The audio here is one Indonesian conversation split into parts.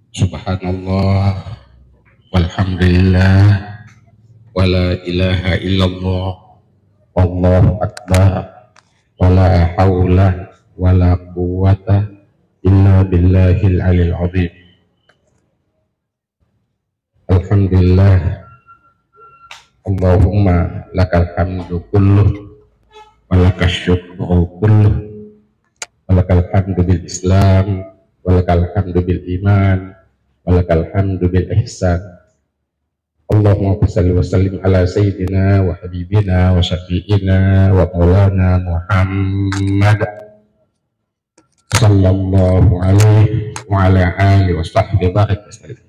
Subhanallah, walhamdulillah, wala ilaha illallah, wallahu akbar, wala hawla, wala quwata, illa billahil alil azim. Alhamdulillah, Allahumma lakal hamdu kulluh, walakas syukru kulluh, walakal hamdu bil islam, walakal hamdu bil iman, walakal hamdu bil ihsan. Allahumma salli wa sallim ala sayyidina wa habibina wa syafi'ina wa maulana Muhammad sallallahu alaihi wa ala alihi wa sahbihi barik wasallam.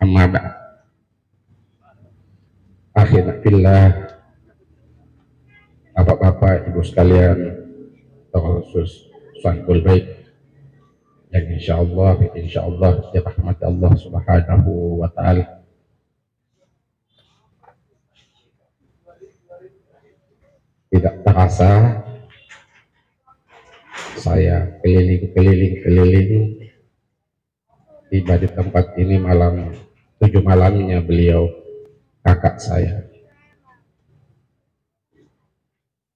Amma ba'd. Akhirnya fillah, bapak-bapak, ibu sekalian, khusus sahibul baik yang insyaallah dirahmati Allah Subhanahu wa taala. Tidak terasa saya keliling tiba di tempat ini malam 7 malamnya beliau, kakak saya,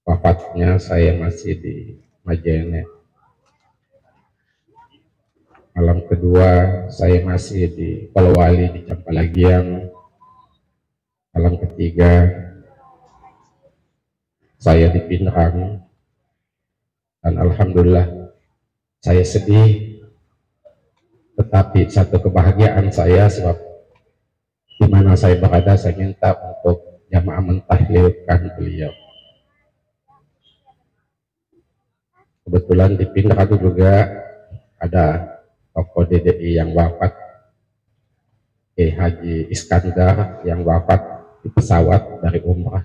wafatnya saya masih di Majene. Malam kedua saya masih di Polowali di Campalagian. Malam ketiga saya di Pinrang, dan alhamdulillah saya sedih, tetapi satu kebahagiaan saya sebab di mana saya berada saya minta untuk jamaah mentahlilkan beliau. Kebetulan di Pinrang juga ada tokoh DDI yang wafat, Haji Iskandar, yang wafat di pesawat dari umrah,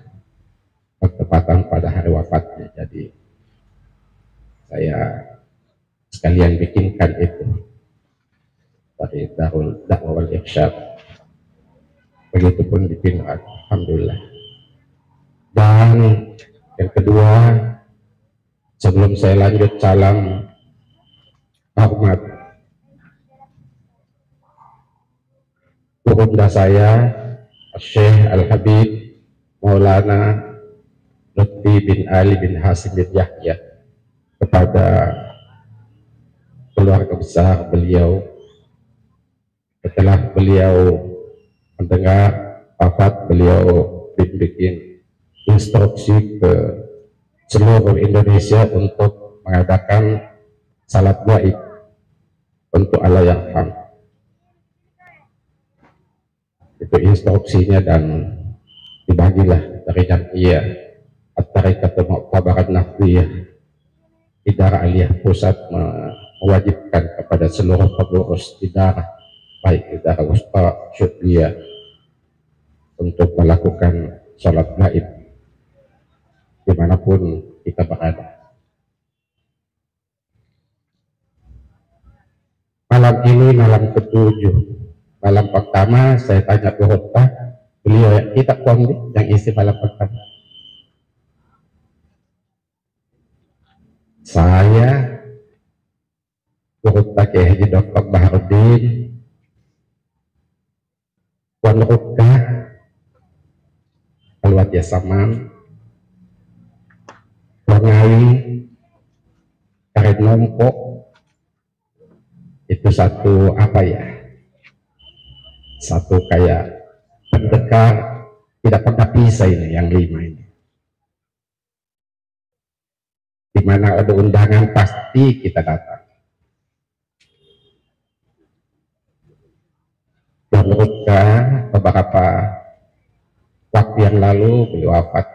bertepatan pada hari wafatnya. Jadi saya sekalian bikinkan itu dari Darul Dakwah wal Irsyad. Begitupun di Pinrang, alhamdulillah. Dan yang kedua, sebelum saya lanjut, salam hormat Bunda saya, Syekh Al-Habib Maulana Lutfi bin Ali bin Hasim bin Yahya, kepada keluarga besar beliau setelah beliau mendengar wafat beliau, bikin instruksi ke seluruh Indonesia untuk mengadakan salat gaib untuk Allahyarham. Itu instruksinya, dan dibagilah dari Jam'iyah At-Tariqatul Mu'tabarat Nahdliyah Idara Aliyah Pusat mewajibkan kepada seluruh pengurus idara, baik idara Wusta, Syudliyah, untuk melakukan sholat gaib dimanapun kita berada. Malam ini malam ketujuh. Malam pertama saya tanya ke khutbah, beliau yang kita yang isi malam pertama. Saya khutbah ke Haji Dr. Baharudin, Wan Rukah, Alwat Yasaman, Wangawi, Karet Nompo. Itu satu apa ya, satu kayak pendekar tidak pernah bisa ini, yang 5 ini. Dimana ada undangan pasti kita datang. Menurutnya beberapa waktu yang lalu beliau wafat.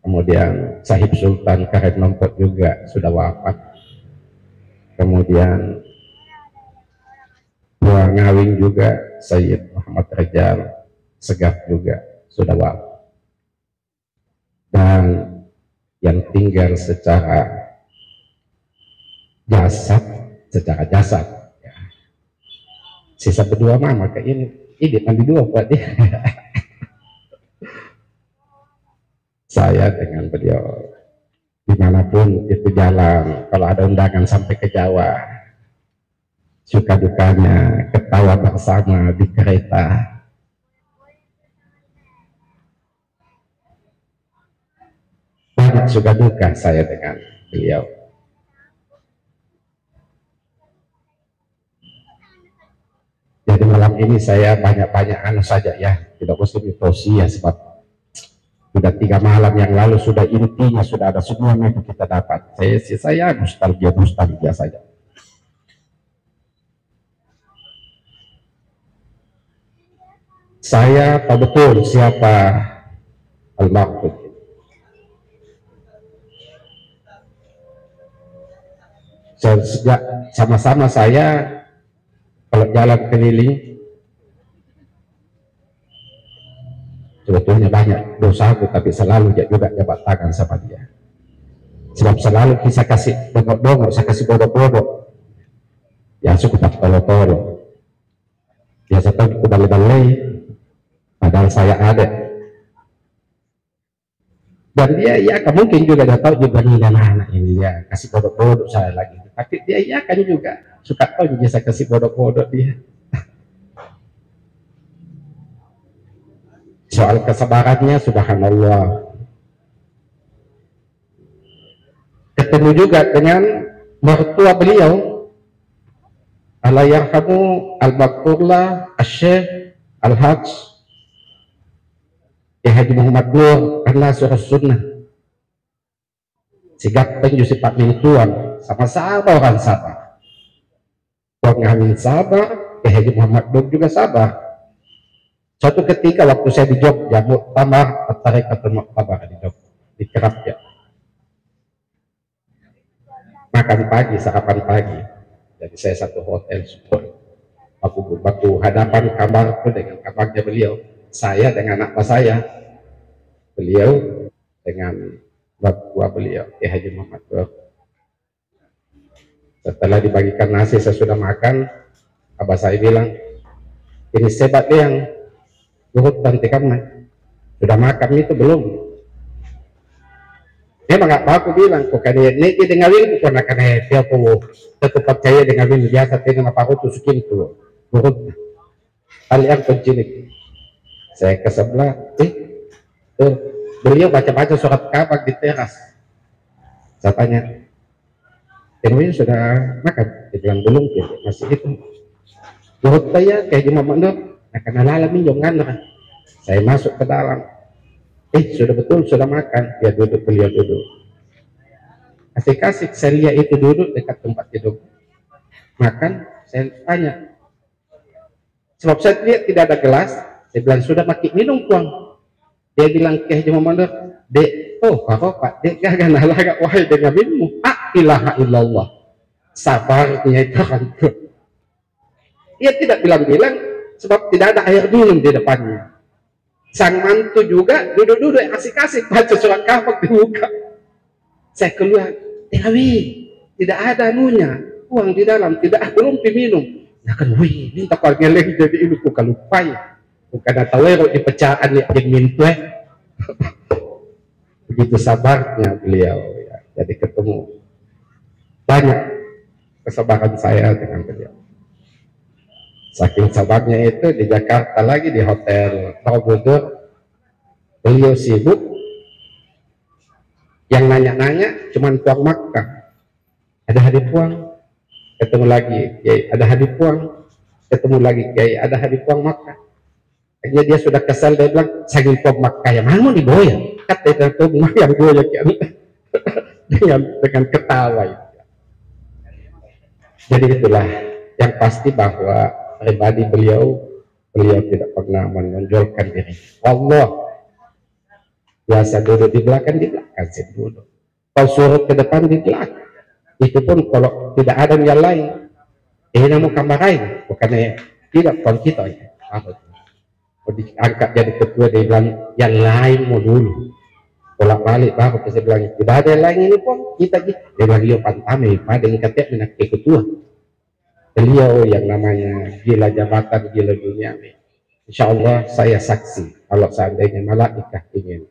Kemudian Sahib Sultan Karet Nompot juga sudah wafat. Kemudian Buah Ngawing juga, Sayyid Muhammad Rajal Segaf juga sudah wafat. Dan yang tinggal secara jasad ya. Sisa berdua maka ini mandi dua buat dia. Saya dengan beliau dimanapun itu jalan, kalau ada undangan sampai ke Jawa, suka dukanya, ketawa bersama di kereta. Banyak suka duka saya dengan beliau. Jadi malam ini saya banyak-banyak saja ya, tidak usah ditosi ya, sebab sudah 3 malam yang lalu sudah intinya sudah ada semua yang kita dapat. Saya nostalgia saja. Saya tahu betul siapa almarhum. Sejak sama-sama saya kalau jalan keliling, sebetulnya banyak dosaku, tapi selalu juga jabat tangan sama dia. Sebab selalu bisa kasih dongok-dongok, saya kasih bodoh-bodoh. Ya suka tak tolo-tolo. Biasa tahu kebalik-balik, padahal saya ada. Dan dia ya mungkin juga dia tahu juga nih anak-anak ini ya kasih bodoh-bodoh saya lagi. Tapi dia iya kan juga suka tahu juga saya kasih bodoh-bodoh dia. Soal kesabarannya subhanallah. Ketemu juga dengan mertua beliau, Allah yarhamu al-Baqturlah Al-Syekh Al-Hajj Ya Haji Muhammad Nur karena surah sunnah. Sigap penjusi Pak Mintuan sama-sama orang sabar. Tuan Amin sabar, Ya Haji Muhammad Nur juga sabar. Suatu ketika waktu saya di Jogja, muktamar At-Tariqatul Muktabar di Jogja, di Kerapia. Makan pagi, sarapan pagi. Jadi saya satu hotel support. Aku hadapan kamarku dengan kamarnya beliau. Saya dengan anak saya. Beliau dengan bapak beliau, Ya Haji Muhammad Nur. Setelah dibagikan nasi, saya sudah makan. Abah saya bilang, ini sebat yang Luhut nanti kamu sudah makan itu belum? Dia nggak apa aku bilang, kok kalian ini dengan ini bukan akan dia aku tetap percaya dengan ini biasa dengan apa aku tusukin itu Luhut kalian penjinik. Saya ke sebelah, tuh beliau baca-baca surat kabar di teras. Saya tanya, ini sudah makan? Dia bilang belum, masih itu. Luhut saya kayak Muhammad Nur akan alami jangan. Saya masuk ke dalam, sudah betul sudah makan. Dia duduk, beliau duduk. Asik-asik saya lihat itu duduk dekat tempat tidur makan. Saya tanya, sebab saya lihat tidak ada gelas. Saya bilang sudah pakai minum tuang. Dia bilang ke Haji Muhammad Nur, dek, oh pak, dek gak nalaga wahai dengan minummu. Ilaha illallah, sabarnya itu kan. Dia tidak bilang-bilang. Sebab tidak ada air minum di depannya. Sang mantu juga duduk-duduk asik-asik baca surat kabar di muka. Saya keluar, tidak ada anunya, uang di dalam, tidak belum minum. Nah kan, wih, minta kau ngeleng jadi ini bukan lupa ya. Bukan tahu ya di pecahan yang mintu. Begitu sabarnya beliau ya. Jadi ketemu banyak kesabaran saya dengan beliau. Saking sabarnya itu di Jakarta lagi di hotel Borobudur, beliau sibuk. Yang nanya-nanya cuman Tuang Makkah. Ada Habib Puang, ketemu lagi Kiai. Ada Habib Puang, ketemu lagi Kiai. Ada Habib Puang Makkah. Akhirnya dia sudah kesal, dia bilang, saking Puang Makkah yang mana di boya? Kata itu yang boya dengan ketawa itu. Jadi itulah yang pasti bahwa pribadi beliau tidak pernah menonjolkan diri. Allah biasa duduk di belakang saya duduk. Kalau suruh ke depan di belakang. Itu pun kalau tidak ada yang lain. Namun kamar lain, bukannya tidak kalau kita ya. Kalau diangkat jadi ketua dia bilang yang lain mau dulu. Bolak-balik baru saya bilang tidak ada yang lain ini pun kita gitu. Dia bilang dia pantame pada yang katanya menak ketua. Beliau yang namanya gila jabatan, gila dunia. Insya Allah saya saksi kalau seandainya malaikat ingin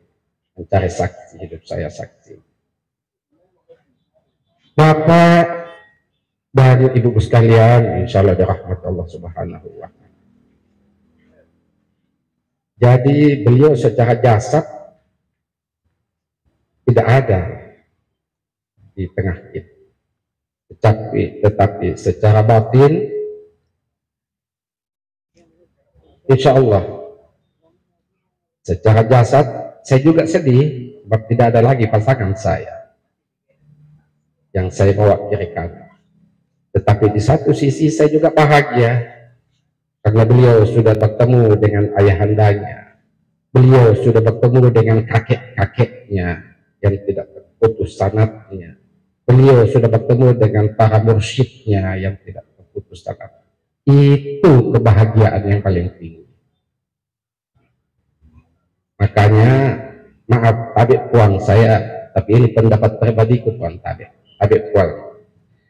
mencari saksi hidup saya saksi. Bapak dan ibu sekalian, insya Allah dirahmati Allah Subhanahu wa Ta'ala. Jadi beliau secara jasad tidak ada di tengah kita, tetapi secara batin, insya Allah, secara jasad saya juga sedih sebab tidak ada lagi pasangan saya yang saya bawa kiri kanan. Tetapi di satu sisi saya juga bahagia karena beliau sudah bertemu dengan ayahandanya, beliau sudah bertemu dengan kakek-kakeknya yang tidak terputus sanadnya, beliau sudah bertemu dengan para mursyidnya yang tidak terputus sanad. Itu kebahagiaan yang paling tinggi. Makanya maaf Tabik Puang saya, tapi ini pendapat pribadiku Puan Tabik Puang.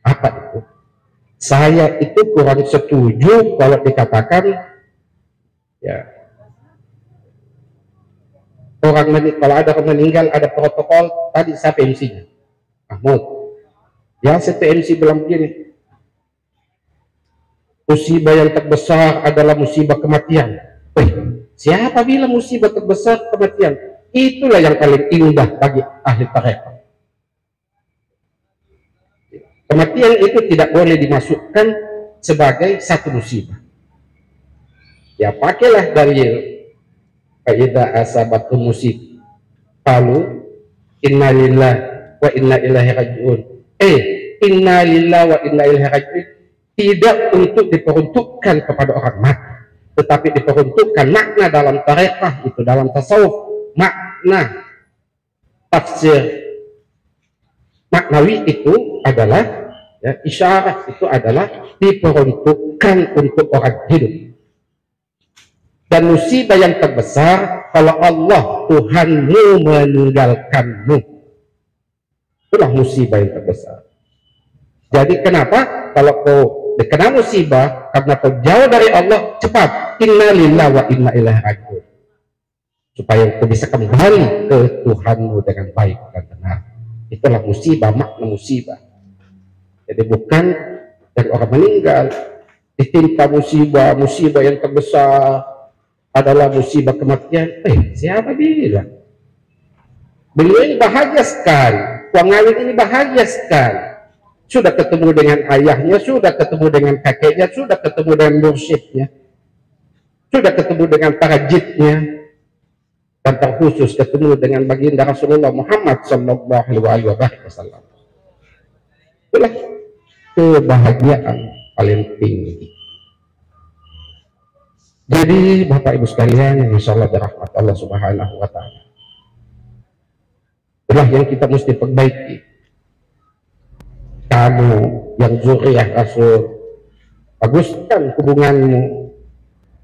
Apa itu? Saya itu kurang setuju kalau dikatakan ya kalau ada orang meninggal ada protokol. Tadi siapa MC-nya? Mahmud. Ya, satu MC bilang begini, musibah yang terbesar adalah musibah kematian. Siapa bilang musibah terbesar kematian? Itulah yang paling indah bagi ahli tarekat. Kematian itu tidak boleh dimasukkan sebagai satu musibah. Ya, pakailah dalil faida asabatu musib qalu inna lillahi wa inna ilaihi rajiun. Inna lillahi wa inna ilaihi rajiun tidak untuk diperuntukkan kepada orang mati, tetapi diperuntukkan makna dalam tarekat itu, dalam tasawuf, makna tafsir maknawi itu adalah ya, isyarat itu adalah diperuntukkan untuk orang hidup. Dan musibah yang terbesar kalau Allah Tuhanmu meninggalkanmu, itulah musibah yang terbesar. Jadi kenapa kalau kau kena musibah karena kau jauh dari Allah, cepat inna lillahi wa inna ilaihi rajiun, supaya kau bisa kembali ke Tuhanmu dengan baik dan benar. Itulah musibah, makna musibah. Jadi bukan dari orang meninggal ditimpa musibah yang terbesar adalah musibah kematian. Siapa bilang? Beliau ini bahagia sekali, Puang Awin ini bahagia sekali. Sudah ketemu dengan ayahnya, sudah ketemu dengan kakeknya, sudah ketemu dengan mursyidnya, sudah ketemu dengan para jidnya, dan terkhusus ketemu dengan baginda Rasulullah Muhammad sallallahu alaihi wasallam. Itulah kebahagiaan paling tinggi. Jadi Bapak Ibu sekalian yang insya Allah dirahmati Allah Subhanahu wa Ta'ala, itulah yang kita mesti perbaiki. Kamu yang zuriyah Rasul, baguskan hubunganmu.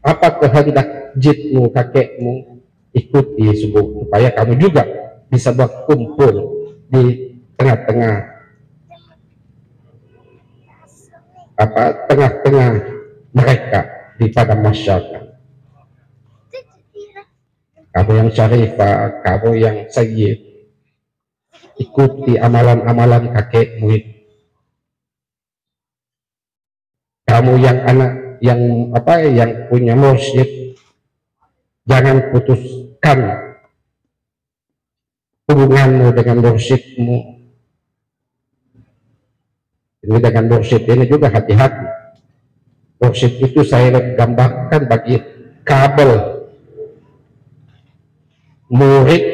Apa kehendak jidmu, kakekmu, ikuti supaya kamu juga bisa berkumpul di tengah-tengah tengah-tengah mereka di pada masyarakat. Kamu yang syarifah, kamu yang sayyid, ikuti amalan-amalan kakekmu itu. Kamu yang anak yang punya mursyid, jangan putuskan hubunganmu dengan mursyidmu. Ini dengan mursyid ini juga hati-hati. Mursyid itu saya gambarkan bagi kabel murid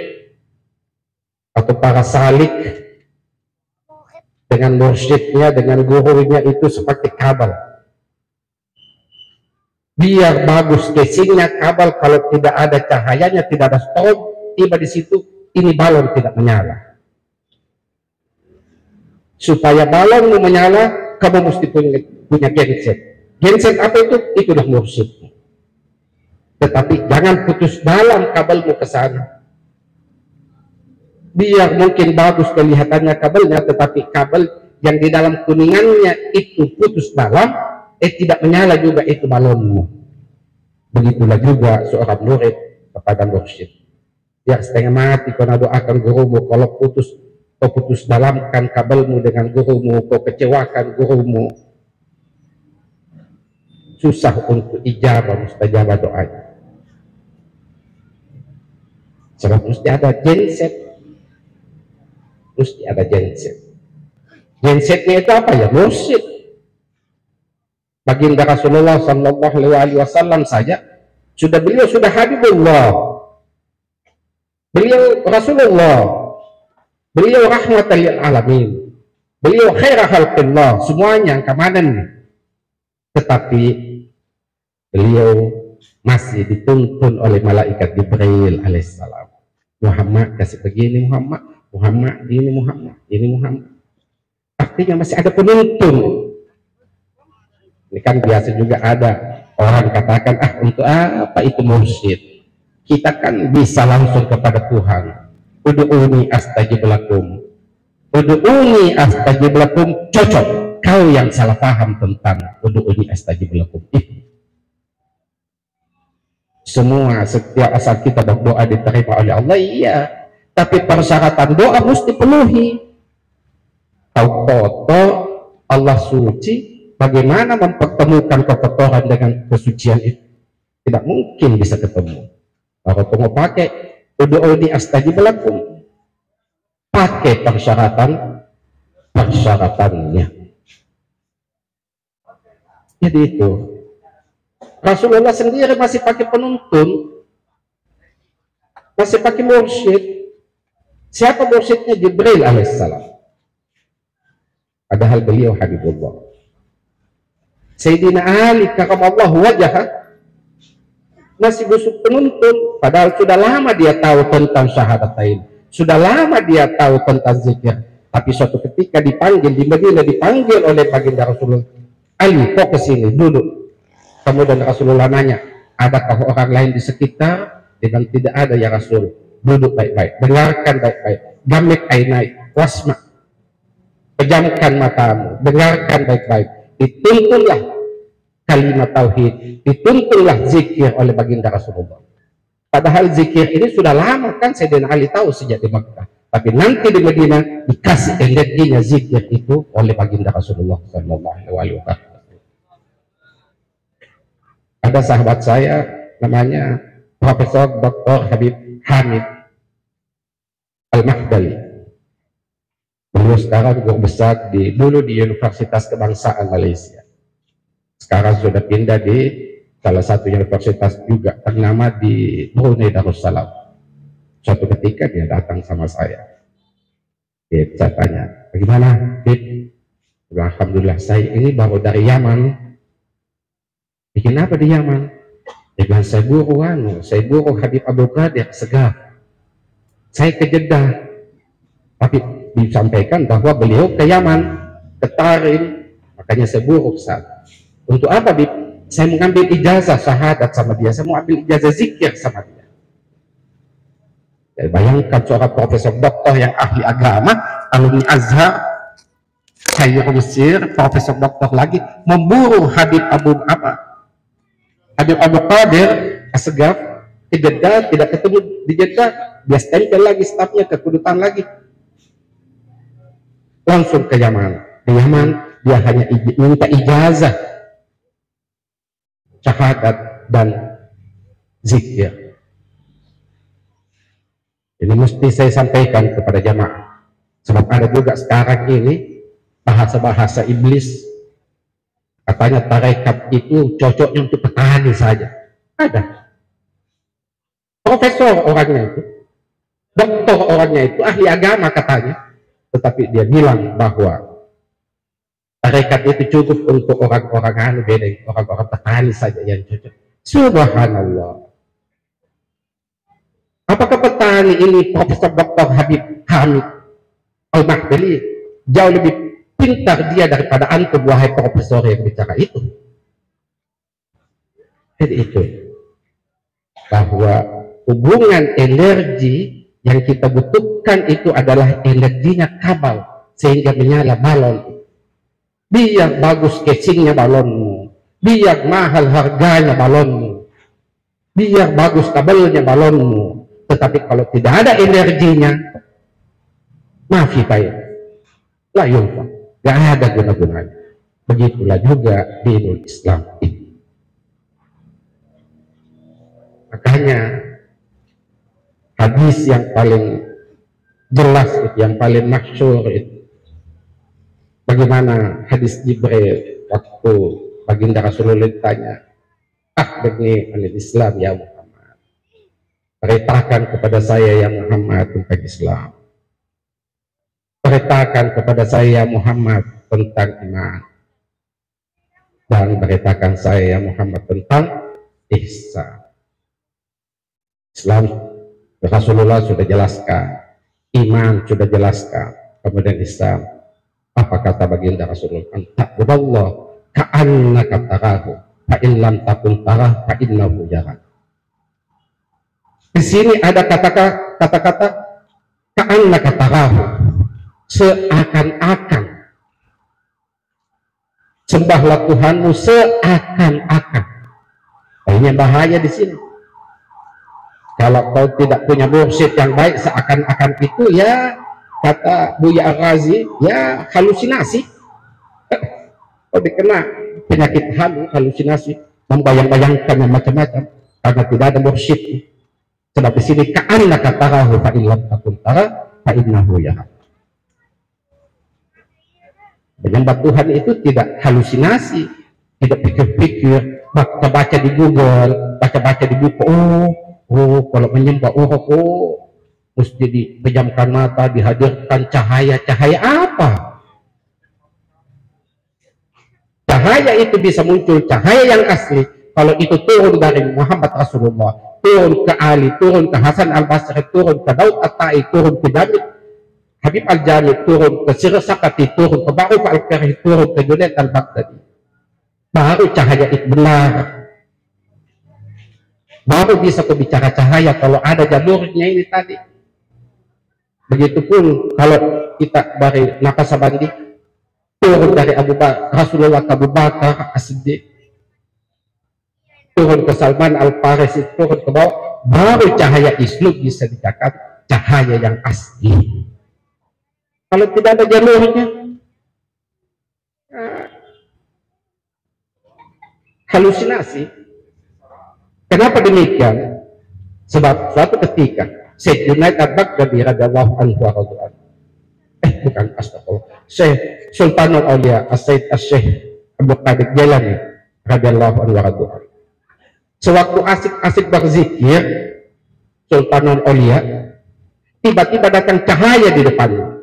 atau para salik dengan mursyidnya, dengan gurunya itu seperti kabel. Biar bagus casingnya kabel, kalau tidak ada cahayanya, tidak ada stop, tiba di situ ini balon tidak menyala. Supaya balonmu menyala, kamu mesti punya genset. Genset apa itu? Itulah mursyid. Tetapi jangan putus dalam kabelmu ke sana. Biar mungkin bagus kelihatannya kabelnya, tetapi kabel yang di dalam kuningannya itu putus dalam, tidak menyala juga itu balonmu. Begitulah juga seorang murid kepada mursyid. Ya setengah mati karena doakan gurumu, kalau putus kau putus dalamkan kabelmu dengan gurumu, kau kecewakan gurumu, susah untuk ijabah mustajabah doanya. Sebab mesti ada genset, mesti ada genset. Gensetnya itu apa ya? Mursyid. Baginda Rasulullah Sallallahu Alaihi Wasallam saja beliau sudah Habibullah, beliau Rasulullah, beliau rahmatan lil alamin, beliau khairah khalqillah, semuanya kamanan. Tetapi beliau masih dituntun oleh malaikat Jibril alaihissalam. Muhammad kasih begini, Muhammad ini, Muhammad. Artinya masih ada penuntun. Ini kan biasa juga ada orang katakan, untuk apa itu mursyid? Kita kan bisa langsung kepada Tuhan. Ud'uni astajib lakum. Ud'uni astajib lakum cocok. Kau yang salah paham tentang ud'uni astajib lakum itu. Semua setiap asal kita berdoa diterima oleh Allah, iya. Tapi persyaratan doa mesti penuhi. Tahu kotor, Allah suci. Bagaimana mempertemukan kekotoran dengan kesucian itu? Tidak mungkin bisa ketemu. Kalau kamu pakai ud'uni astajib lakum, pakai persyaratannya. Jadi itu. Rasulullah sendiri masih pakai penuntun, masih pakai mursyid. Siapa mursyidnya? Jibril alaihissalam. Padahal beliau Habibullah. Sayyidina Ali karamallahu wajhah masih butuh penuntun, padahal sudah lama dia tahu tentang syahadatain, sudah lama dia tahu tentang zikir. Tapi suatu ketika dipanggil di Madinah, dipanggil oleh baginda Rasulullah, Ali kok kesini duduk. Kemudian Rasulullah nanya, adakah orang lain di sekitar? Dia bilang tidak ada ya Rasul. Duduk baik-baik, dengarkan baik-baik, gamik ainai wasma, pejamkan matamu, dengarkan baik-baik. Dituntunlah kalimat tauhid, dituntunlah zikir oleh baginda Rasulullah. Padahal zikir ini sudah lama kan Sayyidina Ali tahu sejak di Makkah, tapi nanti di Madinah dikasih energinya zikir itu oleh baginda Rasulullah Sallallahu Alaihi Wasallam. Ada sahabat saya namanya Profesor Dr. Habib Hamid Al-Mahdali. Beliau sekarang guru besar dulu di Universitas Kebangsaan Malaysia. Sekarang sudah pindah di salah satu universitas juga ternama di Brunei Darussalam. Suatu ketika dia datang sama saya. Saya tanya, bagaimana? Alhamdulillah, saya ini baru dari Yaman. Bikin apa di Yaman? Dia bilang, saya guru Habib Abdul Qadir Segaf. Saya ke Jeddah. Tapi disampaikan bahwa beliau ke Yaman, ke Tarim, makanya saya guru Ustaz. Untuk apa, Bib? Saya mengambil ijazah syahadat sama dia, saya mau ambil ijazah zikir sama dia. Ya, bayangkan seorang profesor doktor yang ahli agama, alumni Azhar, saya Mesir, profesor doktor lagi, memburu Habib Abdul Qadir As-Segaf ke Jeddah, tidak ketemu di Jeddah, dia stempel lagi stafnya ke kedutaan lagi. Langsung ke Yaman. Di Yaman dia hanya minta ijazah syahadat dan zikir. Ini mesti saya sampaikan kepada jamaah, sebab ada juga sekarang ini bahasa-bahasa iblis, katanya tarekat itu cocoknya untuk petani saja. Ada profesor orangnya itu, doktor orangnya itu, ahli agama katanya, tetapi dia bilang bahwa tarekat itu cukup untuk orang-orang orang-orang petani saja yang cocok. Subhanallah. Apakah petani ini Profesor Dr. Habib Hamid Al-Mahdali jauh lebih pintar dia daripada antum wahai profesor yang bicara itu? Jadi itu bahwa hubungan energi yang kita butuhkan itu adalah energinya kabel sehingga menyala balon. Biar bagus casingnya balonmu, biar mahal harganya balonmu, biar bagus kabelnya balonmu, tetapi kalau tidak ada energinya, mafi baik, la yunfa, gak ada guna-gunanya. Begitulah juga dinul Islam itu. Makanya hadis yang paling jelas itu, yang paling masyhur itu, bagaimana hadis Jibril waktu baginda Rasulullah ditanya, akhbirni anil Islam ya Muhammad, perintahkan kepada saya ya Muhammad tentang Islam, perintahkan kepada saya ya Muhammad tentang iman, dan beritakan saya ya Muhammad tentang ihsan. Islam Rasulullah sudah jelaskan, iman sudah jelaskan, kemudian Islam. Apa kata baginda Rasulullah? Anta'budallah ka'annaka tarahu fa in lam takun tarah fa innahu yarak. Di sini ada kata-kata ka'annaka tarahu, seakan-akan. Sembahlah Tuhanmu seakan-akan. Ini bahaya di sini. Kalau kau tidak punya mursyid yang baik, seakan-akan itu ya, kata Buya Ar-Razi, ya halusinasi. Kau dikena penyakit halusinasi, membayang-bayangkan yang macam-macam, karena tidak ada mursyid. Sebab di sini ka'annaka tarahu fa in lam takun tarah fa innahu yarak. Menyembah Tuhan itu tidak halusinasi, tidak pikir-pikir, baca-baca di Google, baca-baca di buku. Oh, kalau menyembah mesti dipejamkan mata, dihadirkan cahaya apa? Cahaya itu bisa muncul, cahaya yang asli kalau itu turun dari Muhammad Rasulullah, turun ke Ali, turun ke Hasan Al-Basri, turun ke Daud At-Tai, turun ke Habib Al-Jami, turun ke Sir Sakati, turun ke Ma'ruf Al-Karih, turun ke Junaid Al-Baghdadi, baru cahaya itu benar. Baru bisa berbicara cahaya kalau ada jalurnya ini tadi. Begitupun kalau kita dari Naqasabandi turun dari Abu Bakar, Rasulullah ke Abu Bakar As-Siddiq, turun ke Salman Al-Farisi, turun ke bawah, baru cahaya Islam bisa dikatakan cahaya yang asli. Kalau tidak ada jalurnya, halusinasi. Kenapa demikian? Sebab suatu ketika Syekh Junaid Al-Baghdadi radhiyallahu anhu bukan astagfirullah, Syekh Sultanul Aulia As-Sayyid Asy-Syaikh Abdul Qadir Jailani radhiyallahu anhu, sewaktu asik-asik berzikir Sultanul Aulia, tiba-tiba datang cahaya di depannya.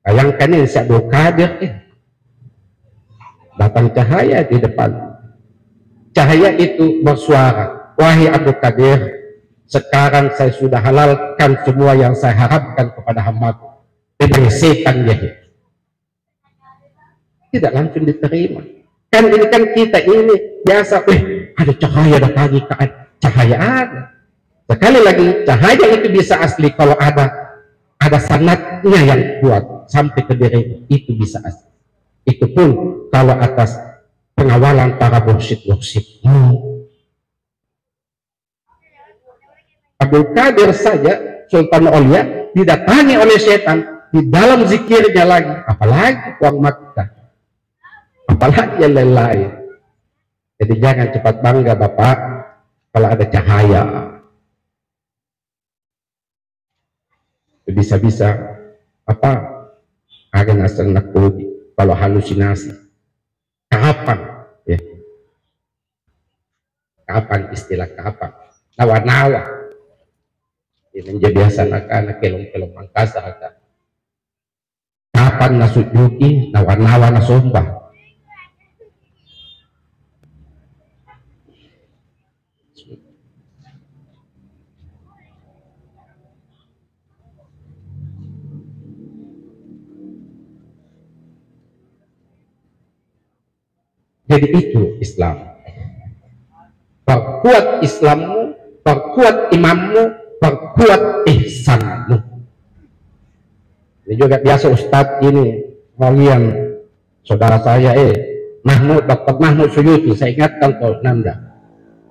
Bayangkan ini Syekh Abdul Qadir, datang cahaya di depan. Cahaya itu bersuara, wahai Abdul Qadir, sekarang saya sudah halalkan semua yang saya harapkan kepada hamba-Ku dari setan jahil. Tidak langsung diterima. Kan ini kan kita ini biasa, ada cahaya datang, cahaya ada. Sekali lagi, cahaya itu bisa asli kalau ada sanadnya yang kuat sampai ke diri, itu bisa asli. Itu pun kalau atas pengawalan para mursyid-mursyid. Abdul Qadir saja Sultan Aulia didatangi oleh setan di dalam zikirnya lagi, apalagi uang Makkah, apalagi yang lain-lain. Jadi jangan cepat bangga Bapak kalau ada cahaya. Bisa-bisa apa agak asal nakudi kalau halusinasi. Kapan ya? Kapan istilah kapan? Nawa-nawa. Ini menjadi biasa anak-anak kelong-kelong angkasa kata. Kapan nasujuki, nawa-nawa nasumbah. Jadi itu Islam. Perkuat Islammu, perkuat imammu, perkuat ihsanmu. Ini juga biasa Ustadz ini, kalian saudara saya Mahmud, Dr. Mahmud Suyuti, saya ingatkan kau Nanda,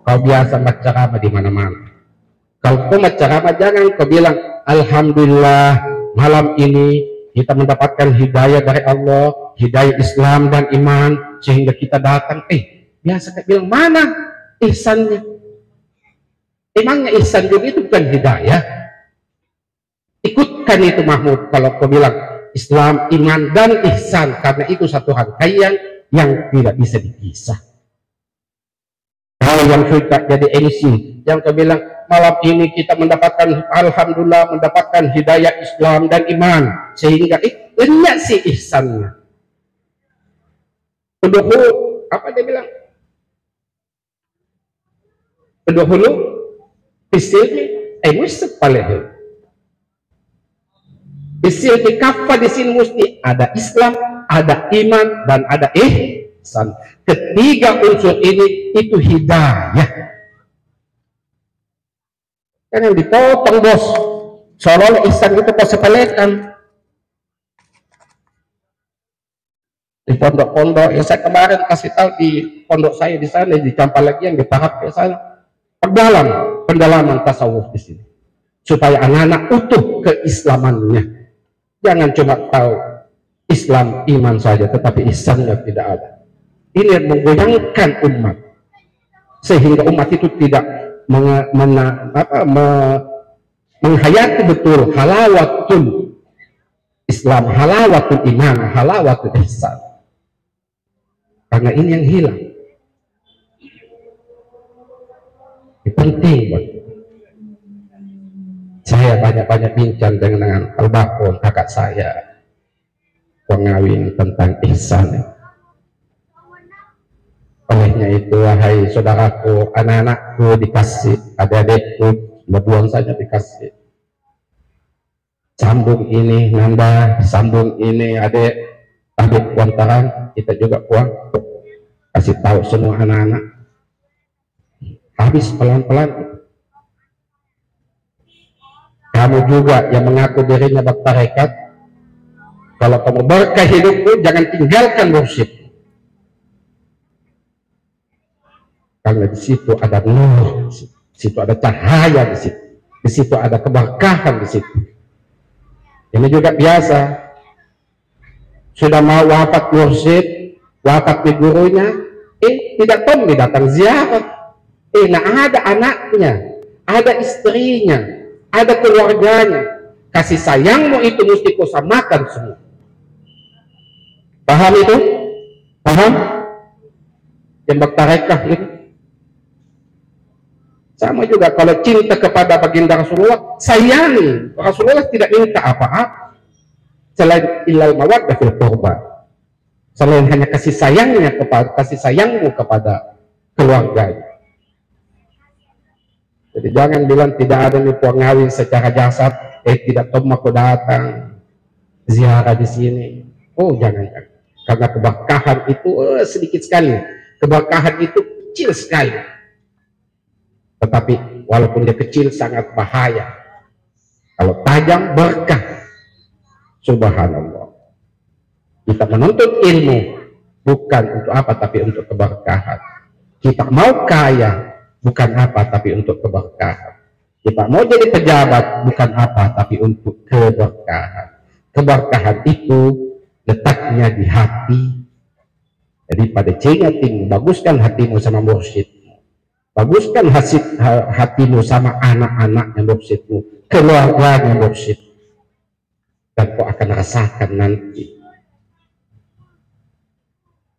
kau biasa berceramah di mana-mana. Kalau kau berceramah jangan kau bilang Alhamdulillah malam ini kita mendapatkan hidayah dari Allah, hidayah Islam dan iman, sehingga kita datang, biasa kita bilang, mana ihsannya? Emangnya ihsan juga itu bukan hidayah? Ikutkan itu Mahmud kalau kau bilang Islam, iman, dan ihsan, karena itu satu rangkaian yang tidak bisa dipisah. Kalau yang suka jadi MC, yang kau bilang malam ini kita mendapatkan, alhamdulillah, mendapatkan hidayah Islam dan iman, sehingga banyak sih ihsannya. Udhulu, apa dia bilang? Udhulu bisilmi mustaqbalih. Bisilmi kafa di sini mesti ada Islam, ada iman, dan ada ihsan. Ketiga unsur ini itu hidayah. Jangan dipotong bos, soalnya ihsan itu kau sepelekan. Di pondok-pondok yang saya kemarin kasih tahu di pondok saya di sana, di Campal lagi yang di tahap ke sana, pendalaman tasawuf di sini, supaya anak-anak utuh keislamannya. Jangan cuma tahu Islam iman saja, tetapi ihsannya tidak ada. Ini yang menggoyangkan umat, sehingga umat itu tidak menghayati betul halawatul Islam, halawatul iman, halawatul ihsan. Karena ini yang hilang. Ini penting buat saya. Banyak-banyak bincang dengan Al-Bakun, kakak saya, pengawin tentang ihsan. Olehnya itu, wahai saudaraku, anak-anakku dikasih, adik-adikku, berbuang saja dikasih. Sambung ini nambah, sambung ini adik kuantaran, kita juga puang. Kasih tahu semua anak-anak. Habis pelan-pelan. Kamu juga yang mengaku dirinya bertarekat, kalau kamu berkah hidupmu, jangan tinggalkan mursyid. Karena di situ ada nur, di situ ada cahaya, di situ ada keberkahan di situ. Ini juga biasa. Sudah mau wafat mursyid, wafat di gurunya, tidak tahu datang ziarah. Nah ada anaknya, ada istrinya, ada keluarganya. Kasih sayangmu itu mesti kau samakan semua. Paham itu? Paham? Yang bertarekah itu. Sama juga kalau cinta kepada baginda Rasulullah, sayangi. Rasulullah tidak minta apa-apa selain ilal mawaddah fil qurba, selain hanya kasih sayangmu kepada keluarganya. Jadi jangan bilang tidak ada nih pengawin secara jasad, tidak tahu aku datang ziarah di sini. Oh jangan. Karena keberkahan itu sedikit sekali, keberkahan itu kecil sekali. Tetapi walaupun dia kecil sangat bahaya. Kalau tajam berkah. Subhanallah. Kita menuntut ilmu bukan untuk apa, tapi untuk keberkahan. Kita mau kaya bukan apa, tapi untuk keberkahan. Kita mau jadi pejabat bukan apa, tapi untuk keberkahan. Keberkahan itu letaknya di hati. Jadi pada cengating, baguskan hatimu sama mursyid. Baguskan hatimu sama anak-anaknya mursyidmu, keluarganya mursyid, dan kau akan rasakan nanti.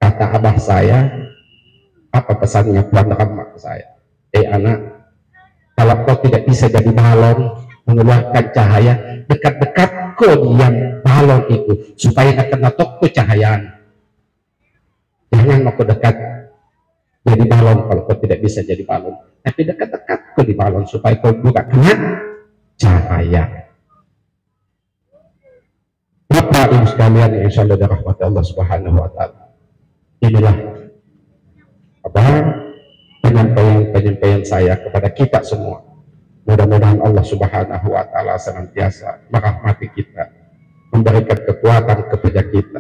Kata abah saya, apa pesannya Puan Rahmat ke saya? Anak, kalau kau tidak bisa jadi balon mengeluarkan cahaya, dekat-dekat kau yang balon itu supaya tak kena toko cahayaan. Jangan mau dekat jadi balon kalau kau tidak bisa jadi balon, tapi dekat-dekat kau di balon supaya kau juga kena cahaya. Bapak Ibu sekalian yang insyaallah dirahmati Allah Subhanahu wa taala. Inilah apa penyampaian saya kepada kita semua. Mudah-mudahan Allah Subhanahu wa taala senantiasa merahmati kita, memberikan kekuatan kepada kita,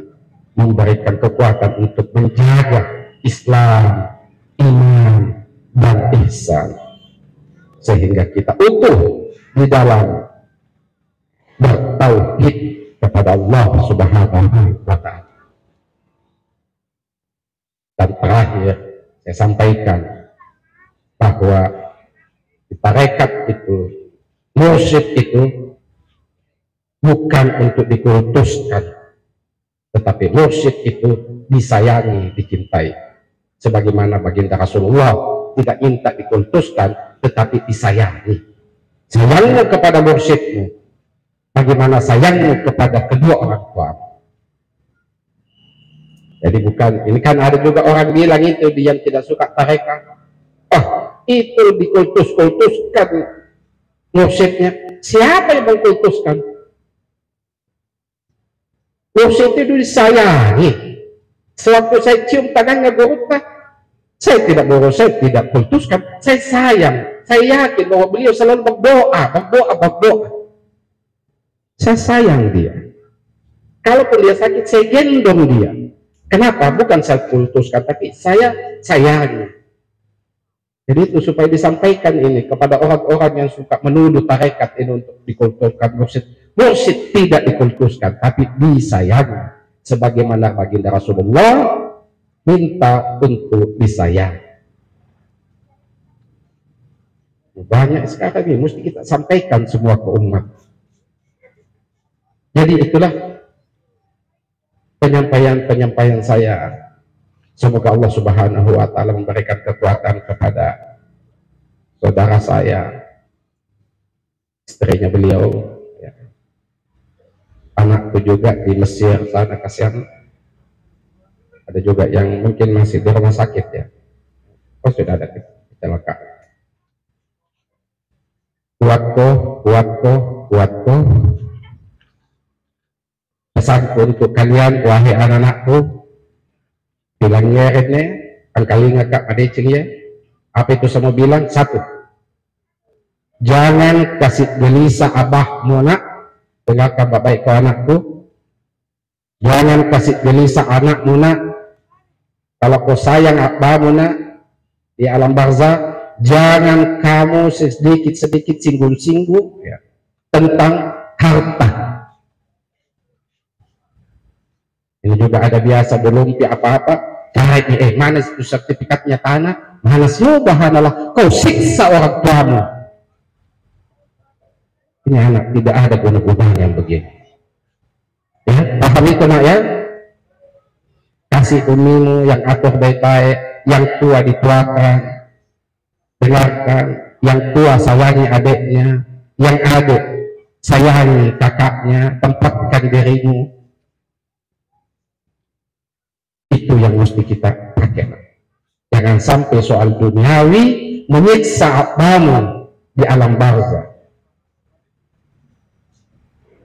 memberikan kekuatan untuk menjaga Islam, iman, dan ihsan, sehingga kita utuh di dalam bertauhid kepada Allah Subhanahu wa Ta'ala. Dan terakhir saya sampaikan bahwa di tarekat itu, mursyid itu bukan untuk dikultuskan, tetapi mursyid itu disayangi, dicintai. Sebagaimana baginda Rasulullah tidak minta dikultuskan, tetapi disayangi. Sayangmu kepada mursyidmu, bagaimana sayangmu kepada kedua orang tua. Jadi bukan, ini kan ada juga orang bilang itu dia yang tidak suka tarekat, itu dikultuskan mursyidnya. Siapa yang mengkultuskan? Mursyid itu disayangi. Sewaktu saya cium tangannya berubah, saya tidak boros, saya tidak kultuskan, saya sayang. Saya yakin bahwa beliau selalu berdoa. Saya sayang dia. Kalaupun dia sakit, saya gendong dia. Kenapa? Bukan saya kultuskan, tapi saya sayangi. Jadi itu supaya disampaikan ini kepada orang-orang yang suka menuduh tarekat ini untuk dikultuskan. Mursyid tidak dikultuskan, tapi disayangi. Sebagaimana baginda Rasulullah minta untuk disayang. Banyak sekarang ini mesti kita sampaikan semua ke umat. Jadi itulah penyampaian saya. Semoga Allah Subhanahu wa Ta'ala memberikan kekuatan kepada saudara saya, istrinya beliau, ya. Anakku juga di Mesir sana, kasihan. Ada juga yang mungkin masih di rumah sakit, ya. Oh, sudah ada kecelakaan. Kuatku. Pesanku untuk kalian, wahai anak-anakku, bilangnya ini angkali ngakak adecing ya. Apa itu semua bilang? Satu, jangan kasih gelisah abahmu nak, dengarkan baik kau anakku. Jangan kasih gelisah anakmu nak. Kalau kau sayang abahmu nak di alam barzah, jangan kamu sedikit-sedikit singgung-singgung, ya, tentang harta. Ini juga ada biasa belum apa-apa. Mana itu sertifikatnya tanah? Mana subhanallah, kau siksa orang tuamu. Ini anak tidak ada guna-gunanya yang begini. Ya, paham itu nak ya? Kasih umimu yang atur baik-baik, yang tua dituakan, dengarkan, yang tua sayangi adiknya, yang adik sayangi kakaknya, tempatkan dirimu. Itu yang mesti kita pakai. Jangan sampai soal duniawi menyiksa abahmu di alam barzah.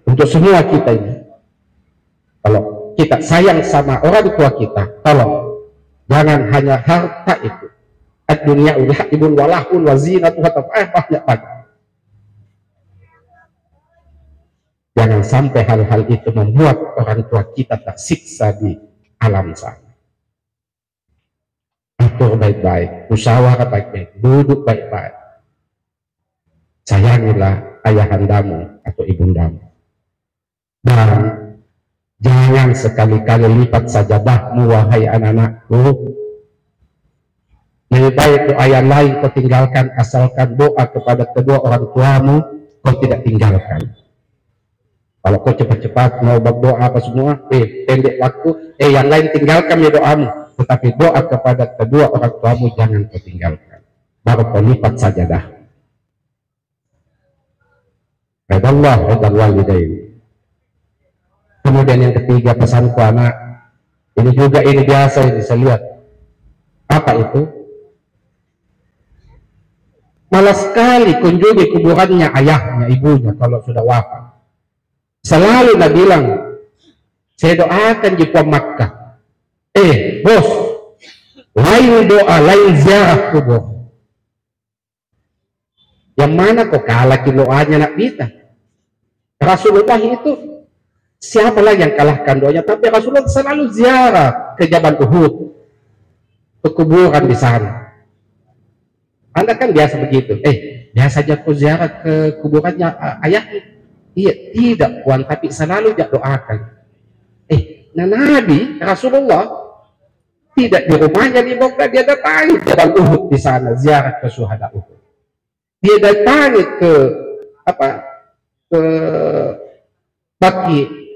Untuk semua kita ini, kalau kita sayang sama orang tua kita, tolong jangan hanya harta itu. Ad-dunya ulahibun walahun wazinatu banyak. Jangan sampai hal-hal itu membuat orang tua kita tersiksa di alam sana. Atur baik-baik, musyawarah baik-baik, duduk baik-baik. Sayangilah ayahandamu atau ibundamu. Dan jangan sekali-kali lipat sajadahmu, wahai anak-anakku. Lebih baik doa yang lain kau tinggalkan, asalkan doa kepada kedua orang tuamu kau tidak tinggalkan. Kalau kau cepat-cepat mau berdoa apa semua, pendek waktu, yang lain tinggalkan ya doamu. Tetapi doa kepada kedua orang tuamu jangan kau tinggalkan. Baru kau lipat sajadah. Redallah, redal walidain. Kemudian yang ketiga, pesanku anak, ini juga ini biasa yang bisa lihat. Apa itu? Malas sekali kunjungi kuburannya ayahnya, ibunya kalau sudah wafat. Selalu dia bilang, saya doakan di Puan Makkah. Bos, lain doa, lain ziarah kubur. Yang mana kok kalah doanya nak kita? Rasulullah itu siapa lagi yang kalahkan doanya? Tapi Rasulullah selalu ziarah ke Jabal Uhud, ke kuburan di sana. Anda kan biasa begitu. Biasa aja kau ziarah ke kuburannya ayahnya. Iya, tidak puan, tapi selalu jak doakan. Nah Nabi Rasulullah tidak di rumahnya di Mekah, dia datangi Jabal Uhud di sana, ziarah ke syuhada Uhud. Dia datangi ke ke Baqi.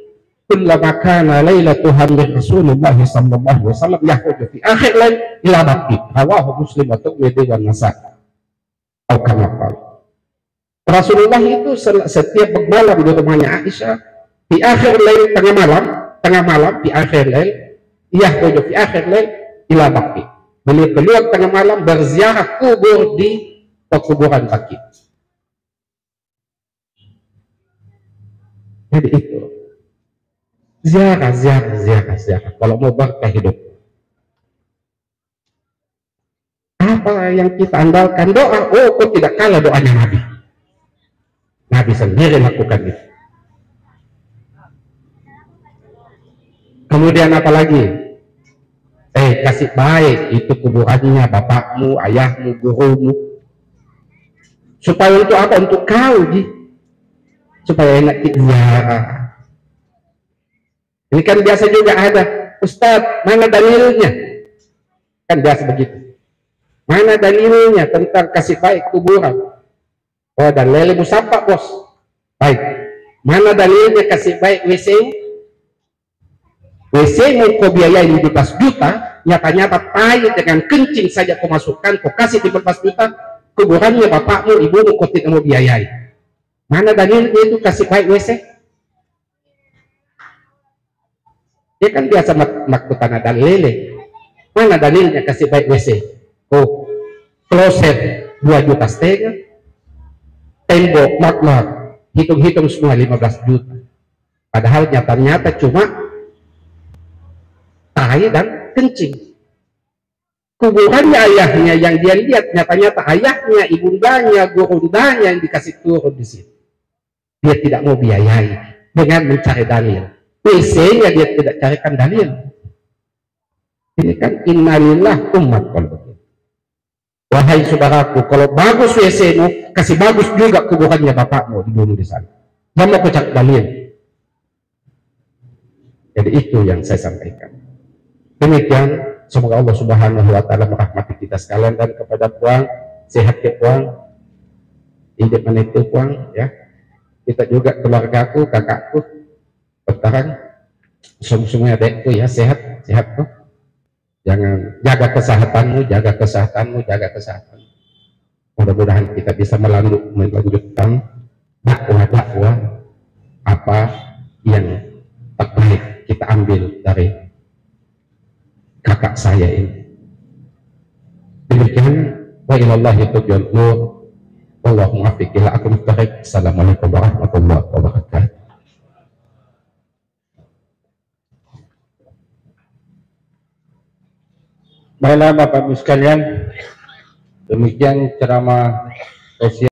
Kullama kana lailatuha min Rasulullah sallallahu alaihi wasallam yahudu fi akhir lail ila Baqi. Rawahu Muslim wa Tirmidzi wa Nasa'i. Atau kama qala. Rasulullah itu setiap malam di rumahnya Aisyah di akhir lail, tengah malam di akhir lail, yahudu fi akhir lail ila Baqi. Beliau keluar tengah malam berziarah kubur di pekuburan Baqi. Jadi itu ziarah. Kalau mau berkah hidup, apa yang kita andalkan? Doa. Oh, kok tidak kalah doanya Nabi. Nabi sendiri lakukan itu. Kemudian apa lagi? Kasih baik itu kuburannya bapakmu, ayahmu, gurumu. Supaya untuk apa? Untuk kau, supaya enak ziarah. Ini kan biasa juga ada, Ustadz, mana dalilnya? Kan biasa begitu. Mana dalilnya tentang kasih baik kuburan? Oh, dalilnya musafak, bos. Baik. Mana dalilnya kasih baik WC? WC mau kau biayai 15 juta, nyata-nyata tai dengan kencing saja kau masukkan, kau kasih 15 juta, kuburannya bapakmu, ibumu kau tidak mau biayai. Mana dalilnya itu kasih baik WC? Dia kan biasa makutan ada lele. Mana dalilnya kasih baik WC? Oh, kloset 2,5 juta, tembok makmur, hitung-hitung semua 15 juta. Padahal nyata-nyata cuma tai dan kencing. Kuburannya ayahnya yang dia lihat, nyata-nyata ayahnya, ibundanya, gurundanya yang dikasih turun di situ. Dia tidak mau biayai dengan mencari dalil. WC-nya dia tidak carikan dalil. Ini kan innalillah umat. Wahai saudaraku, kalau bagus WC-mu, kasih bagus juga kuburannya bapakmu dibunuh di sana. Jangan mau cari dalil. Jadi itu yang saya sampaikan. Demikian, semoga Allah Subhanahu wa taala merahmati kita sekalian, dan kepada puang, sehat ya puang, hidup menitu puang ya. Kita juga keluargaku, kakakku, bertahan, semua adekku ya, sehat tuh. Jangan jaga kesehatanmu. Mudah-mudahan kita bisa melanjutkan dakwah apa yang terbaik kita ambil dari kakak saya ini. Demikian, wa ilallahi tujuan nur, wallahu muwaffiq ila aqwamit thariq. Assalamualaikum warahmatullahi wabarakatuh. Baiklah Bapak Ibu sekalian, demikian ceramah sosial